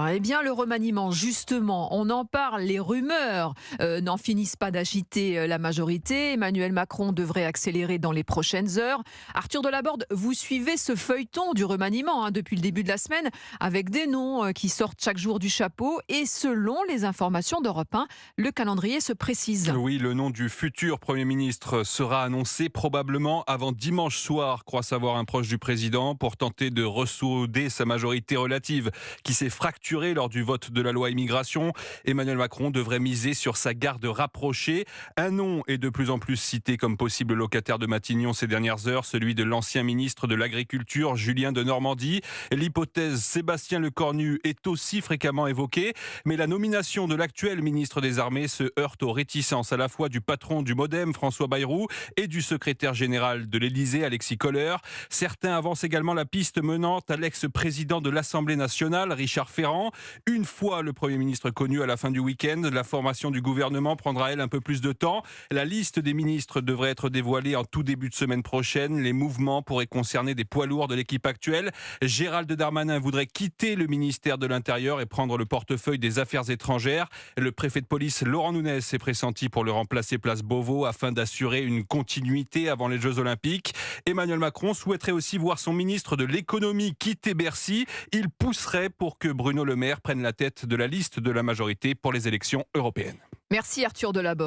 Eh bien, le remaniement, justement, on en parle, les rumeurs n'en finissent pas d'agiter la majorité. Emmanuel Macron devrait accélérer dans les prochaines heures. Arthur Delaborde, vous suivez ce feuilleton du remaniement depuis le début de la semaine, avec des noms qui sortent chaque jour du chapeau. Et selon les informations d'Europe 1, le calendrier se précise. Oui, le nom du futur Premier ministre sera annoncé probablement avant dimanche soir, croit savoir un proche du président, pour tenter de ressouder sa majorité relative qui s'est fracturée lors du vote de la loi immigration. Emmanuel Macron devrait miser sur sa garde rapprochée. Un nom est de plus en plus cité comme possible locataire de Matignon ces dernières heures, celui de l'ancien ministre de l'Agriculture, Julien de Normandie. L'hypothèse Sébastien Lecornu est aussi fréquemment évoquée, mais la nomination de l'actuel ministre des Armées se heurte aux réticences à la fois du patron du MoDem, François Bayrou, et du secrétaire général de l'Élysée, Alexis Kohler. Certains avancent également la piste menant à l'ex-président de l'Assemblée nationale, Richard Ferrand. Une fois le Premier ministre connu à la fin du week-end, la formation du gouvernement prendra, elle, un peu plus de temps. La liste des ministres devrait être dévoilée en tout début de semaine prochaine. Les mouvements pourraient concerner des poids lourds de l'équipe actuelle. Gérald Darmanin voudrait quitter le ministère de l'Intérieur et prendre le portefeuille des Affaires étrangères. Le préfet de police, Laurent Nunez, est pressenti pour le remplacer place Beauvau afin d'assurer une continuité avant les Jeux Olympiques. Emmanuel Macron souhaiterait aussi voir son ministre de l'économie quitter Bercy. Il pousserait pour que Bruno Le Maire prenne la tête de la liste de la majorité pour les élections européennes. Merci Arthur Delaborde.